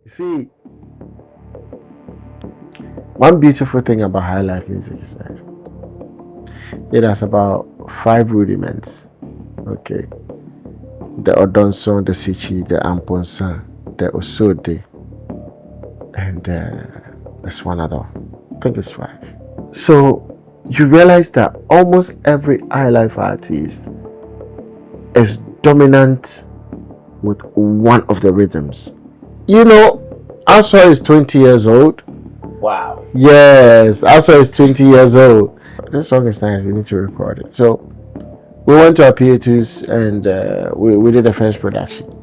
See, one beautiful thing about Highlife music is that it has about 5 rudiments. Okay. The Odonson, the Sichi, the Amponsa, the Osode, and there's one other. I think it's 5. So you realize that almost every Highlife artist is dominant with one of the rhythms. You know, Asa is 20 years old. Wow. Yes, Asa is 20 years old. This song is nice. We need to record it. So we went to our PA2s and we did the first production.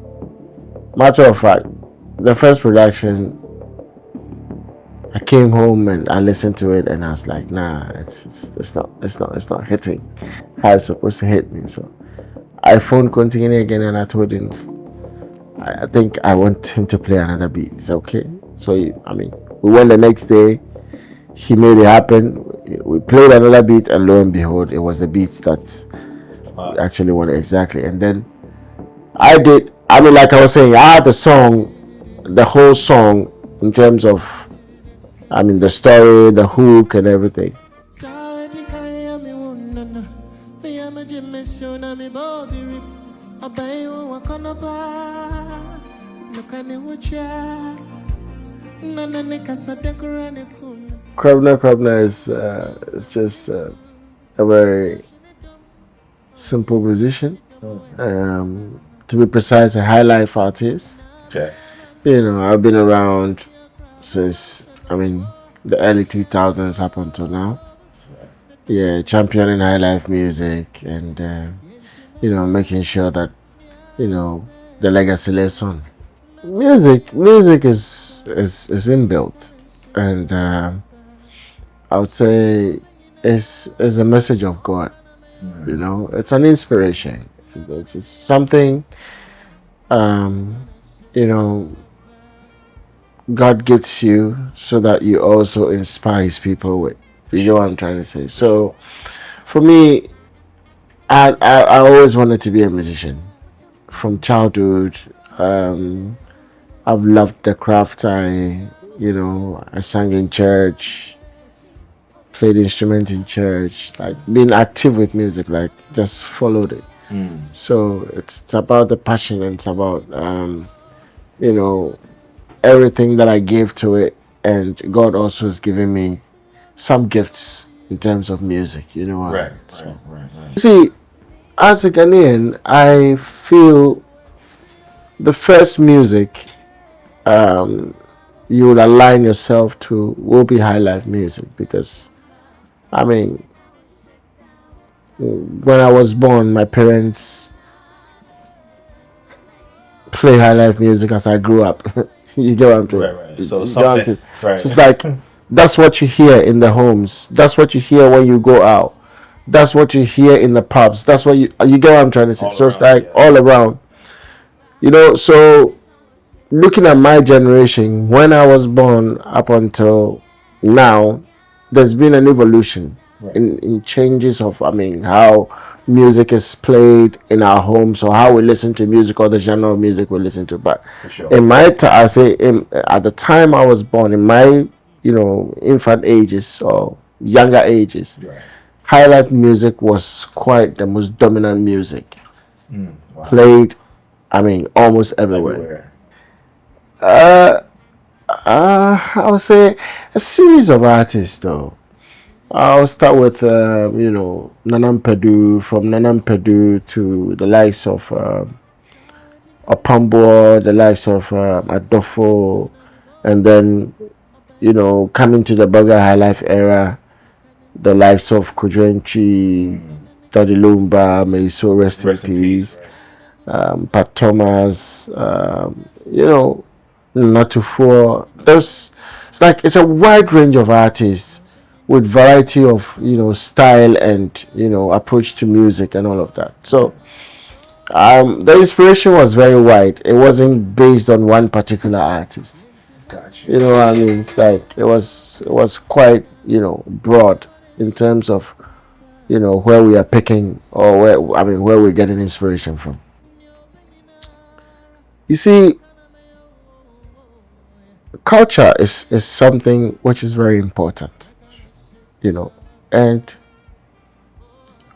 Matter of fact, the first production, I came home and I listened to it and I was like, nah, it's not hitting how it's supposed to hit me. So I phoned Continue again and I told him, I think I want him to play another beat. It's okay. So we went the next day. He made it happen. We played another beat, and lo and behold, it was the beat that we actually wanted exactly. And then like I was saying, I had the whole song in terms of, the story, the hook, and everything. Kwabena Kwabena is just a very simple musician. To be precise, a Highlife artist. Okay. I've been around since the early 2000s up until now. Yeah, championing Highlife music and making sure that the legacy lives on. Music is inbuilt, and I would say it's a message of God. It's an inspiration. It's something God gives you so that you also inspire people with. You know what I'm trying to say? So for me, I always wanted to be a musician from childhood. I've loved the craft. I sang in church, played instrument in church, like being active with music, like just followed it. So it's about the passion, and it's about everything that I gave to it, and God also has given me some gifts in terms of music. Right. See, as a Ghanaian, I feel the first music you will align yourself to will be Highlife music, because when I was born, my parents play Highlife music as I grew up. You get what I'm doing? Right. So something. Right. So it's like that's what you hear in the homes. That's what you hear when you go out. That's what you hear in the pubs. That's what you get what I'm trying to say. All so around, it's like yeah. all around. So looking at my generation, when I was born up until now, there's been an evolution in changes of how music is played in our homes, or how we listen to music, or the genre of music we listen to. But in my I say at the time I was born, in my infant ages or younger ages, Highlife music was quite the most dominant music played almost everywhere. I would say a series of artists, though. I'll start with Nanam Pedu. From Nanam Pedu to the likes of Opambo, the likes of Adofo, and then coming to the Burger Highlife era, the likes of Kudrenchi, Daddy Lumba, may you so rest in peace. Pat Thomas, not too far. It's a wide range of artists with variety of style and approach to music and all of that. So the inspiration was very wide. It wasn't based on one particular artist. Gotcha. You know what I mean? It was quite broad in terms of where we are picking, or where we're getting inspiration from. You see, culture is something which is very important, you know, and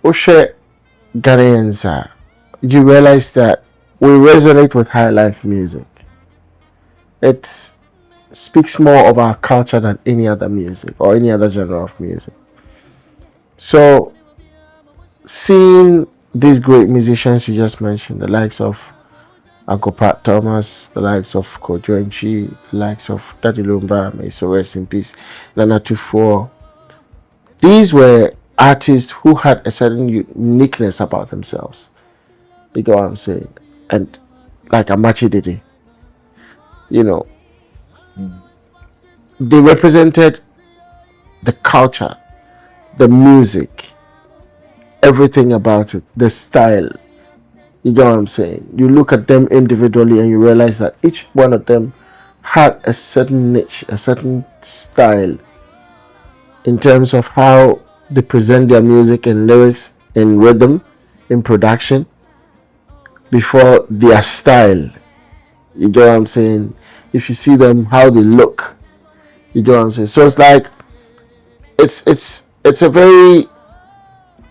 Oshe Ghanaians you realize that we resonate with high life music. It speaks more of our culture than any other music or any other genre of music. So seeing these great musicians you just mentioned, the likes of Uncle Pat Thomas, the likes of Kojo Chi, the likes of Daddy Lumba, may so rest in peace, Nana Tufo. These were artists who had a certain uniqueness about themselves. You know what I'm saying? And like Amachi Dede, you know, they represented the culture, the music, everything about it, the style. You know what I'm saying? You look at them individually and you realize that each one of them had a certain niche, a certain style in terms of how they present their music and lyrics in rhythm, in production, before their style. You know what I'm saying? If you see them, how they look. You know what I'm saying? So it's like it's a very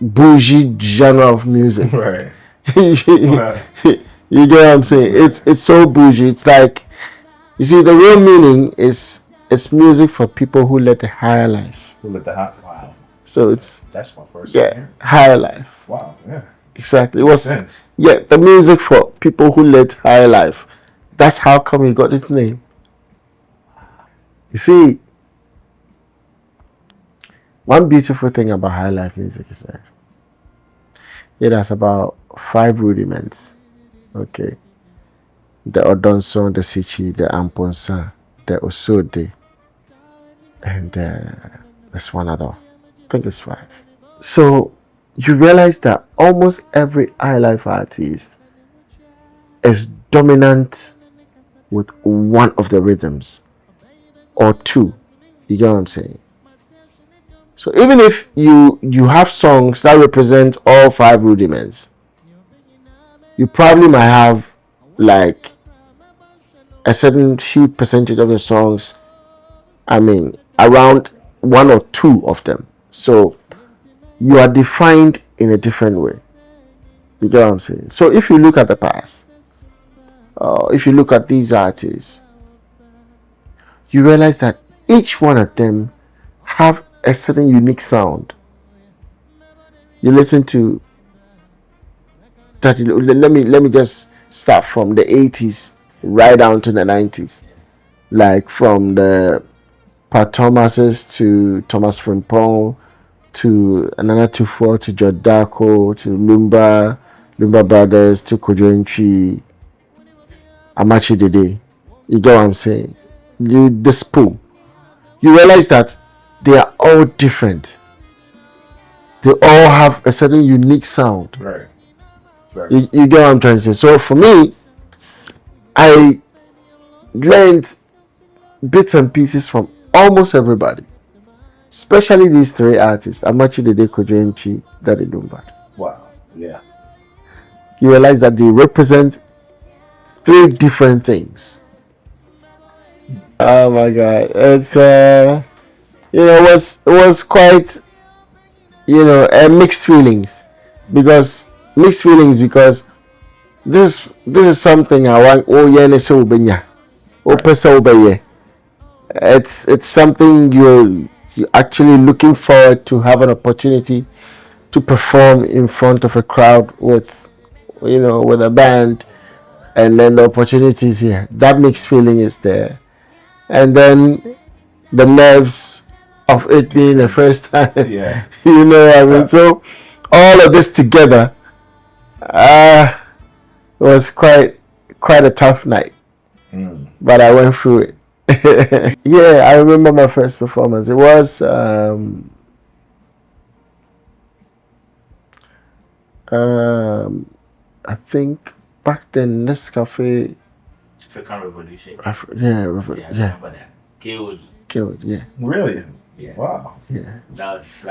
bougie genre of music. Right. You get what I'm saying? It's so bougie. It's like, you see, the real meaning is it's music for people who led a higher life. Wow. So that's my first. Higher life. Wow. Yeah. Exactly. It was the music for people who led higher life. That's how come he got his name. You see, one beautiful thing about high life music is that it has about 5 rudiments. Okay. The Odonson, the Sichi, the Amponsa, the Osode, and there's one other. I think it's 5. So you realize that almost every high life artist is dominant with one of the rhythms or 2. You get what I'm saying? So even if you have songs that represent all 5 rudiments, you probably might have like a certain huge percentage of your songs, around 1 or 2 of them. So you are defined in a different way. You get what I'm saying? So if you look at the past, if you look at these artists, you realize that each one of them have a certain unique sound. You listen to that. Let me just start from the 80s right down to the 90s, like from the Pat Thomases to Thomas Frimpong to Nana Tufo to Jodako to Lumba Brothers to Kojo Chi, Amachi Dede. You get what I'm saying? This pool, you realize that they are all different. They all have a certain unique sound. Right. You get what I'm trying to say? So for me, I learned bits and pieces from almost everybody, especially these 3 artists: Amachi Dede, Kojo Chi, Daddy Lumba. Wow. Yeah. You realize that they represent 3 different things. Oh my God! It's it was quite mixed feelings because this is something I want. It's something you're actually looking forward to have an opportunity to perform in front of a crowd with a band, and then the opportunity is here. That mixed feeling is there, and then the nerves of it being the first time. Yeah. So all of this together, it was quite a tough night, but I went through it. Yeah, I remember my first performance. It was I think back then Nescafe African Revolution. Yeah, I remember that. Killed, yeah. Really? Yeah. Wow. Yeah. That's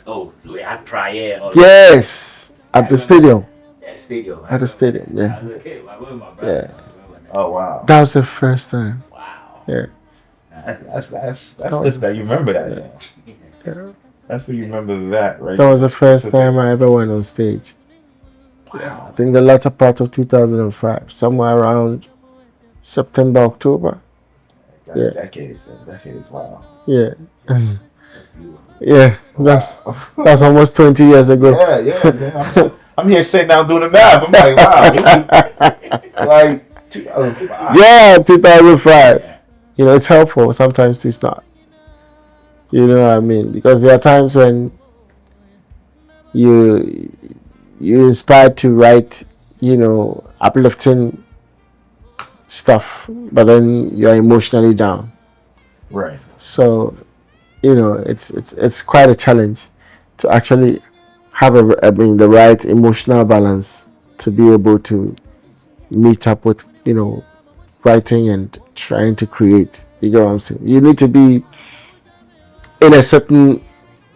old. We had Prayer. Yes, at the stadium. Yeah, stadium. At the stadium, yeah. I was a kid. I remember my brother. Yeah. I remember that. Oh wow. That was the first time. Wow. Yeah. That's good that you remember that. Yeah. Yeah. That's what you remember that, right? That was the first time I ever went on stage. Yeah, I think the latter part of 2005, somewhere around September, October. That's Yeah. decades. Decades. Wow. Yeah. Beautiful. Yeah, Wow. that's almost 20 years ago. Yeah. I'm here sitting down doing the math. I'm like, wow, this is like 2005. Yeah, 2005. Yeah. You know, it's helpful sometimes to start. You know what I mean? Because there are times when you you're inspired to write, you know, uplifting stuff, but then you're emotionally down. Right. So, you know, it's quite a challenge to actually have the right emotional balance to be able to meet up with, you know, writing and trying to create. You get what I'm saying? You need to be in a certain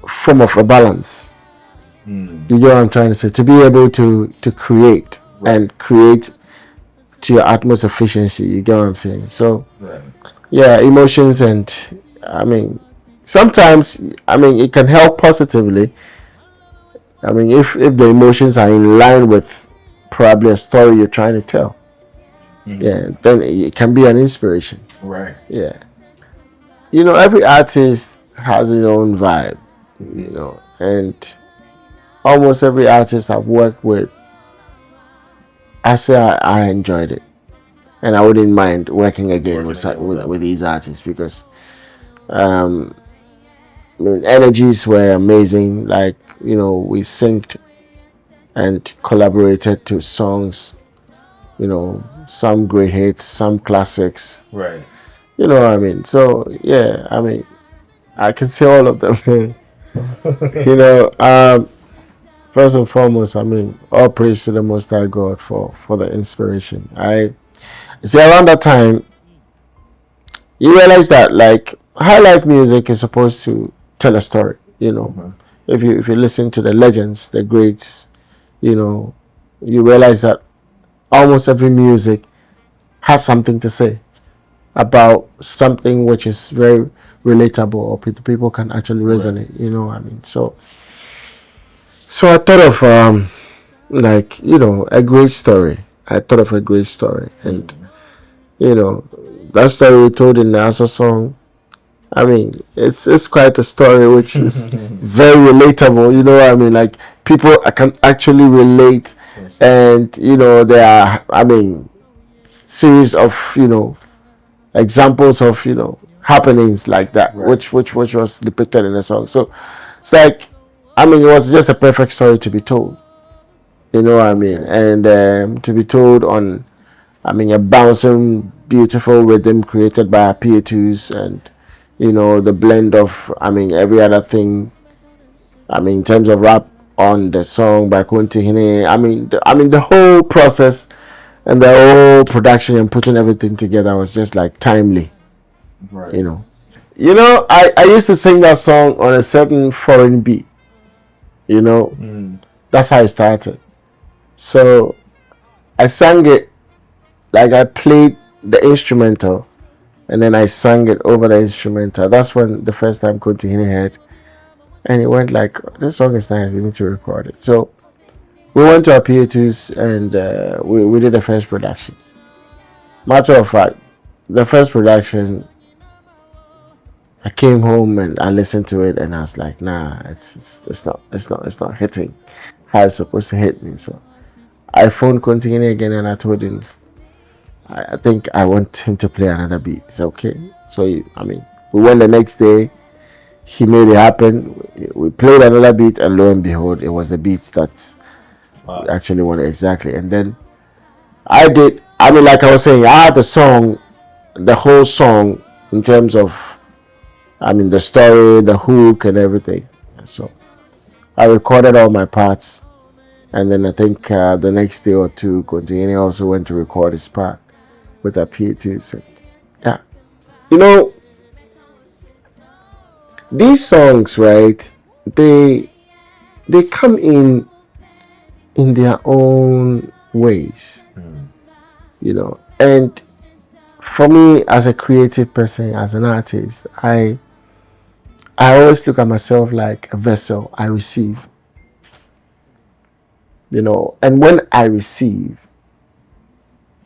form of a balance. You get what I'm trying to say? To be able to create and create to your utmost efficiency. You get what I'm saying? So yeah, emotions and I mean sometimes it can help positively. I mean if the emotions are in line with probably a story you're trying to tell. Yeah, then it can be an inspiration. Right. Yeah. You know, every artist has his own vibe, you know, and almost every artist I've worked with, I say I enjoyed it. And I wouldn't mind working again with these artists because um, I mean, energies were amazing. Like, you know, we synced and collaborated to songs, you know, some great hits, some classics. Right. You know what I mean? So, yeah, I mean, I can say all of them. You know, first and foremost, I mean, all praise to the Most High God for the inspiration. I see around that time, you realize that like high life music is supposed to tell a story. You know, if you listen to the legends, the greats, you know, you realize that almost every music has something to say about something which is very relatable or people can actually resonate. You know what I mean? So I thought of like, you know, a great story. I thought of a great story, and you know, that story we told in the answer song. I mean, it's quite a story which is very relatable. You know what I mean? Like people can actually relate, and you know there are, I mean, series of, you know, examples of, you know, happenings like that, which was depicted in the song. So it's like, I mean, it was just a perfect story to be told. You know what I mean? And to be told on, I mean, a bouncing, beautiful rhythm created by our PA2s and, you know, the blend of, I mean, every other thing. I mean, in terms of rap on the song by Kunti Hine. I mean, the whole process and the whole production and putting everything together was just like timely. Right. You know. I used to sing that song on a certain foreign beat. You know, that's how it started. So I sang it like I played the instrumental and then I sang it over the instrumental. That's when the first time Kunti Hine heard, and it went like, this song is nice, we need to record it. So we went to our PA2s and we did the first production. Matter of fact, the first production, I came home and I listened to it and I was like, nah, it's not hitting how it's supposed to hit me. So I phoned Continue again and I told him, I think I want him to play another beat. It's okay. So we went the next day. He made it happen. We played another beat, and lo and behold, it was the beats that we actually wanted exactly. And then I did. I mean, like I was saying, I had the song, the whole song, in terms of, I mean, the story, the hook, and everything. So I recorded all my parts, and then I think the next day or two, Continue also went to record his part with a P2. So, yeah, you know, these songs, right? They come in their own ways, you know. And for me as a creative person, as an artist, I always look at myself like a vessel. I receive, and when I receive,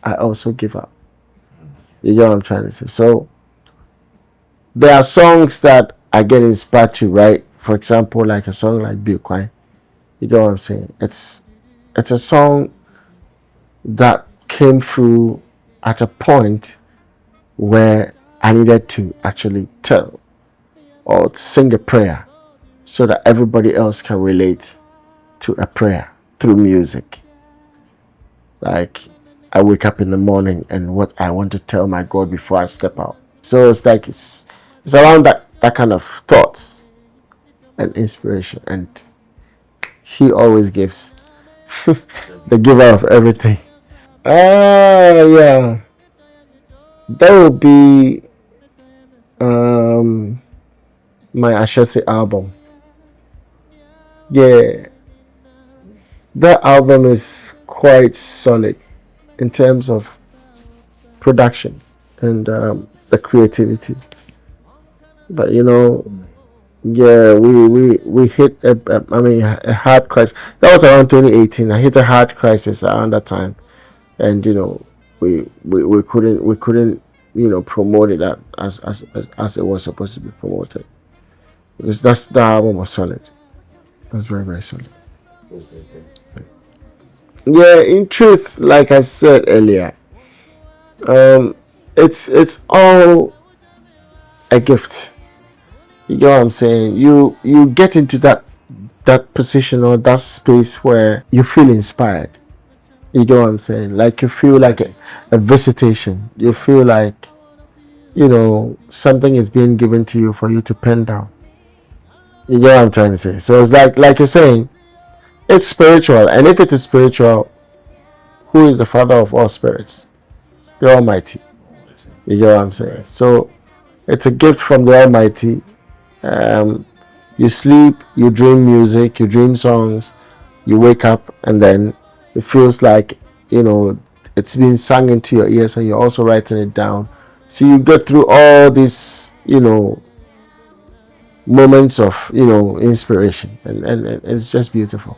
I also give up. You get what I'm trying to say? So there are songs that I get inspired to write. For example, like a song like Be Quiet. You get what I'm saying? It's a song that came through at a point where I needed to actually tell or sing a prayer so that everybody else can relate to a prayer through music. Like I wake up in the morning and what I want to tell my God before I step out. So it's like it's around that kind of thoughts and inspiration, and he always gives the giver of everything. Yeah. That would be my Ashesi album. Yeah, that album is quite solid in terms of production and the creativity. But yeah, we hit a hard crisis. That was around 2018. I hit a hard crisis around that time, and we couldn't promote it as it was supposed to be promoted, because the album was solid. That's very, very solid. Yeah, in truth, like I said earlier, it's all a gift. You get what I'm saying? You get into that position or that space where you feel inspired. You get what I'm saying? Like you feel like a visitation. You feel like something is being given to you for you to pen down. You get what I'm trying to say? So it's like you're saying, it's spiritual, and if it is spiritual, who is the father of all spirits? The Almighty. You get what I'm saying? So it's a gift from the Almighty. You sleep, you dream music, you dream songs, you wake up, and then it feels like it's being sung into your ears, and you're also writing it down. So you get through all these moments of inspiration, and it's just beautiful.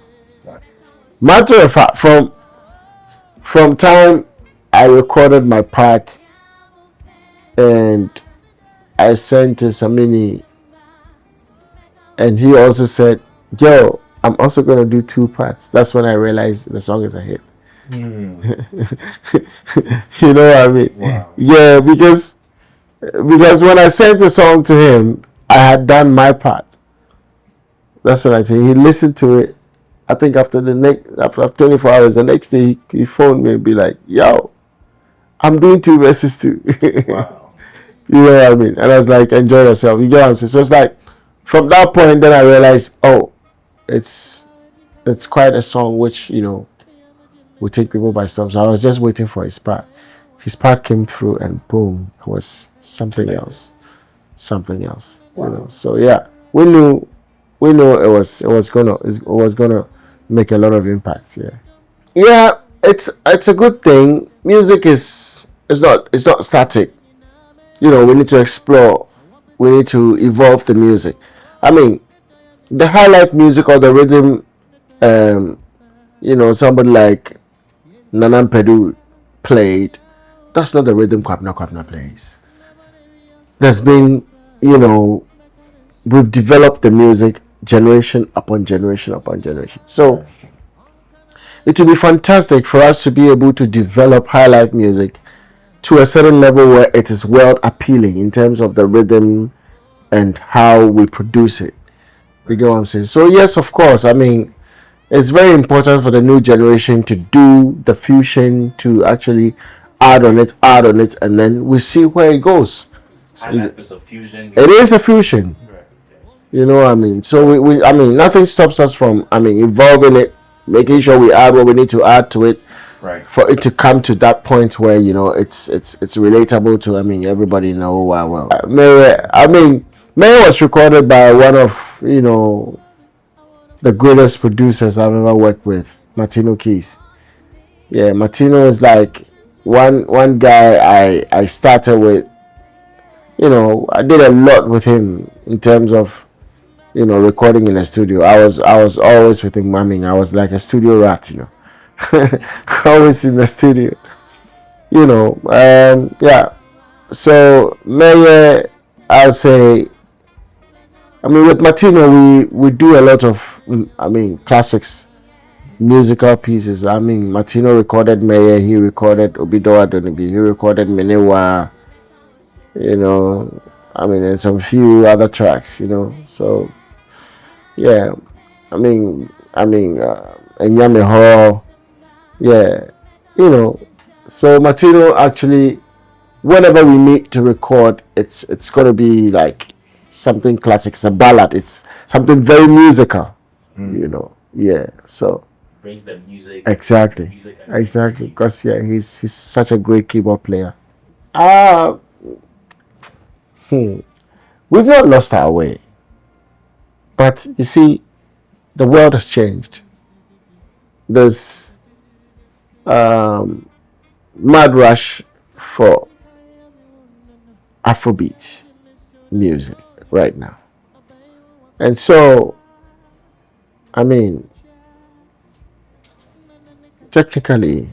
Matter of fact, from time I recorded my part and I sent to Samini, and he also said, yo, I'm also going to do 2 parts. That's when I realized the song is a hit. You know what I mean? Wow. Yeah, because when I sent the song to him, I had done my part. That's what I said. He listened to it. I think after 24 hours, the next day he phoned me and be like, yo, I'm doing 2 verses too. Wow. You know what I mean? And I was like, enjoy yourself. You get what I'm saying? So it's like, from that point, then I realized, oh, it's quite a song which, will take people by storm. So I was just waiting for his part. His part came through, and boom, it was something else. Something else. Wow. So yeah, we knew it was gonna make a lot of impact. Yeah, it's a good thing. Music is not static. We need to explore. We need to evolve the music. I mean, the Highlife music or the rhythm, somebody like Nanan Pedu played. That's not the rhythm Kwabena Kwabena plays. There's been, we've developed the music generation upon generation upon generation. So it would be fantastic for us to be able to develop Highlife music to a certain level where it is world appealing in terms of the rhythm and how we produce it. You get what I'm saying? So yes, of course. I mean, it's very important for the new generation to do the fusion, to actually add on it, and then we see where it goes. Highlife is a fusion. It is a fusion. Right. Yes. You know what I mean? So we nothing stops us from evolving it, making sure we add what we need to add to it. Right. For it to come to that point where it's relatable to everybody know. Wow. Mary was recorded by one of the greatest producers I've ever worked with, Martino Keys. Yeah, Martino is like one guy I started with, I did a lot with him in terms of, recording in the studio. I was always with him. I mean, I was like a studio rat, always in the studio, yeah. So Mayor, I'll say, I mean, with Martino, we do a lot of, I mean, classics, musical pieces. I mean, Martino recorded Mayor, he recorded Obidoa Donibi, he recorded Menewa, I mean, and some few other tracks, So, yeah, Enyame Hall, yeah, So Martino actually, whenever we meet to record, it's gonna be like something classic. It's a ballad. It's something very musical. Yeah. So Brings the music. exactly, Music and exactly. Because yeah, he's such a great keyboard player. Uh we've not lost our way, but you see, the world has changed. There's mad rush for Afrobeats music right now, and so I mean, technically,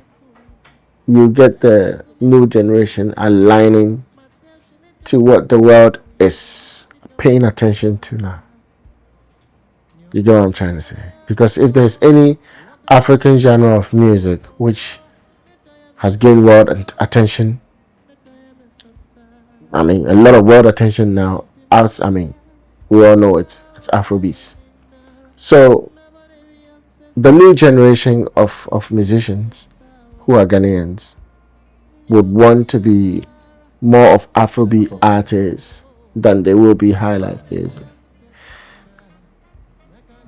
you get the new generation aligning to what the world is paying attention to now. You get what I'm trying to say? Because if there's any African genre of music which has gained world attention, I mean, a lot of world attention now, I mean, we all know it's Afrobeats. So, the new generation of musicians who are Ghanaians would want to be more of Afrobeat artists than they will be Highlife music.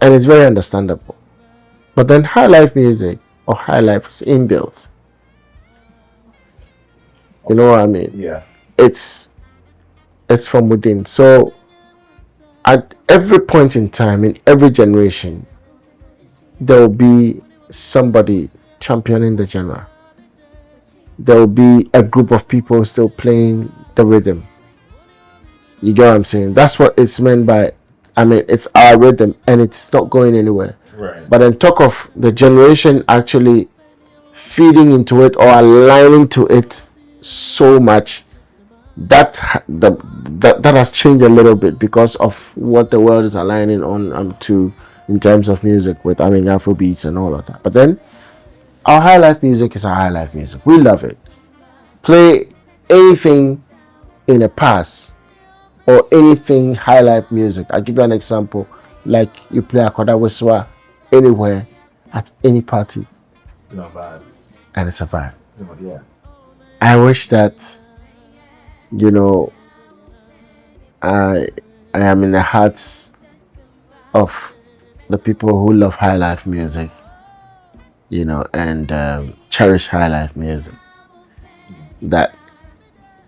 And it's very understandable. But then Highlife music or Highlife is inbuilt. You know what I mean? Yeah. It's from within. So at every point in time, in every generation, there will be somebody championing the genre. There will be a group of people still playing the rhythm. You get what I'm saying? That's what it's meant by, I mean, it's our rhythm and it's not going anywhere. Right. But then talk of the generation actually feeding into it or aligning to it so much, that has changed a little bit because of what the world is aligning on to in terms of music with, I mean, Afrobeats and all of that. But then our Highlife music is our Highlife music. We love it. Play anything in the past or anything Highlife music. I'll give you an example. Like you play Akoda Wiswa anywhere at any party. Vibe. And it's a vibe. Yeah. I wish that, I am in the hearts of the people who love Highlife music, and cherish Highlife music. That,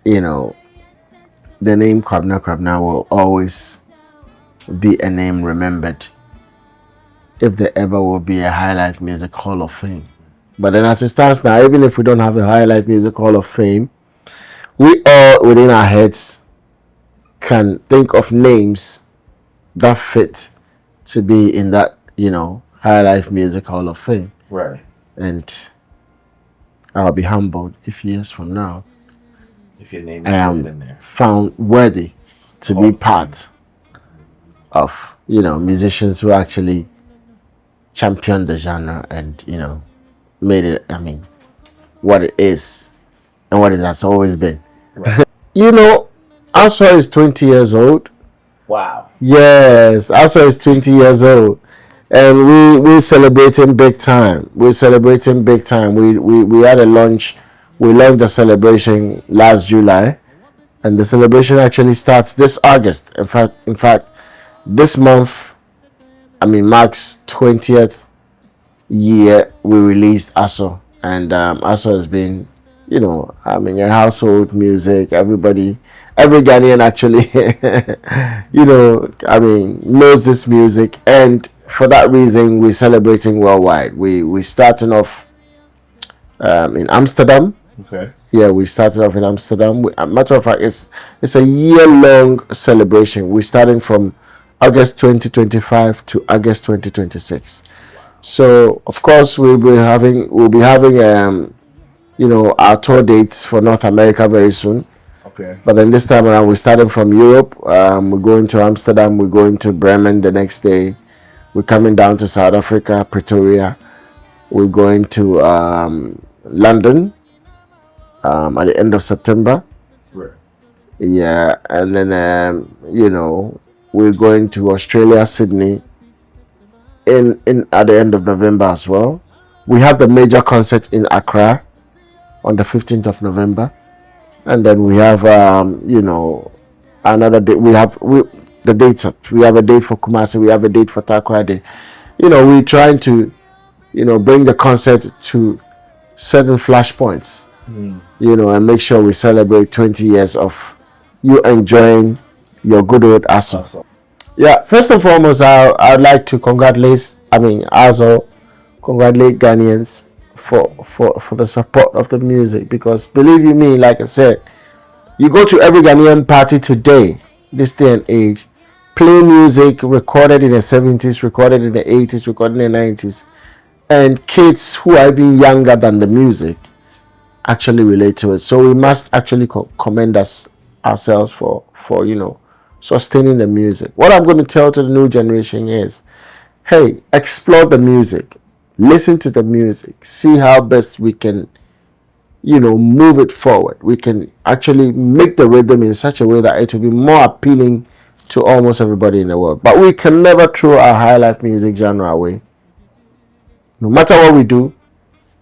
the name Kwabena Kwabena will always be a name remembered if there ever will be a Highlife Music Hall of Fame. But then as it stands now, even if we don't have a Highlife Music Hall of Fame, we all within our heads can think of names that fit to be in that, Highlife Music Hall of Fame. Right. And I'll be humbled if years from now If your name I is am in there. found worthy to be part of, musicians who actually championed the genre and, made it, I mean, what it is and what it has always been. Right. Aswa is 20 years old. Wow. Yes, Aswa is 20 years old. And we're celebrating big time. We're celebrating big time. We had a launch. We launched the celebration last July. And the celebration actually starts this August. In fact, this month, I mean, marks 20th year we released Aso. And Aso has been, a household music. Every Ghanaian actually, knows this music. And for that reason, we're celebrating worldwide. We're starting off in Amsterdam. Okay. Yeah, we started off in Amsterdam. Matter of fact, it's a year-long celebration. We're starting from August 2025 to August 2026. So of course we'll be having our tour dates for North America very soon. Okay. But then this time around, we're starting from Europe. We're going to Amsterdam. We're going to Bremen the next day. We're coming down to South Africa, Pretoria. We're going to London at the end of September. Right. Yeah, and then we're going to Australia, Sydney, in at the end of November as well. We have the major concert in Accra on the 15th of November, and then we have another date. The dates up. We have a date for Kumasi. We have a date for Takoradi. We're trying to bring the concert to certain flashpoints. And make sure we celebrate 20 years of you enjoying your good old Aso. Yeah, first and foremost, I'd like to congratulate Ghanaians for the support of the music, because believe you me, like I said, you go to every Ghanaian party today, this day and age, play music recorded in the 70s, recorded in the 80s, recorded in the 90s, and kids who are even younger than the music actually relate to it. So we must actually commend ourselves for sustaining the music. What I'm going to tell to the new generation is, hey, explore the music, listen to the music, see how best we can move it forward. We can actually make the rhythm in such a way that it will be more appealing to almost everybody in the world. But we can never throw our high life music genre away. No matter what we do,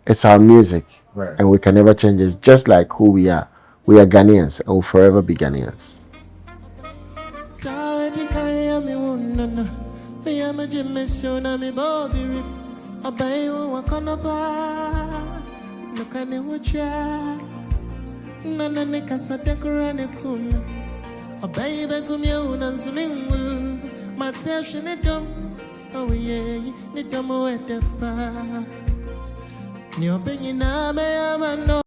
it's our music. Right. And we can never change it. Just like who we are. We are Ghanaians and will forever be Ghanaians. Oh yeah, ni domo etepa. Ni obenyi na me amano.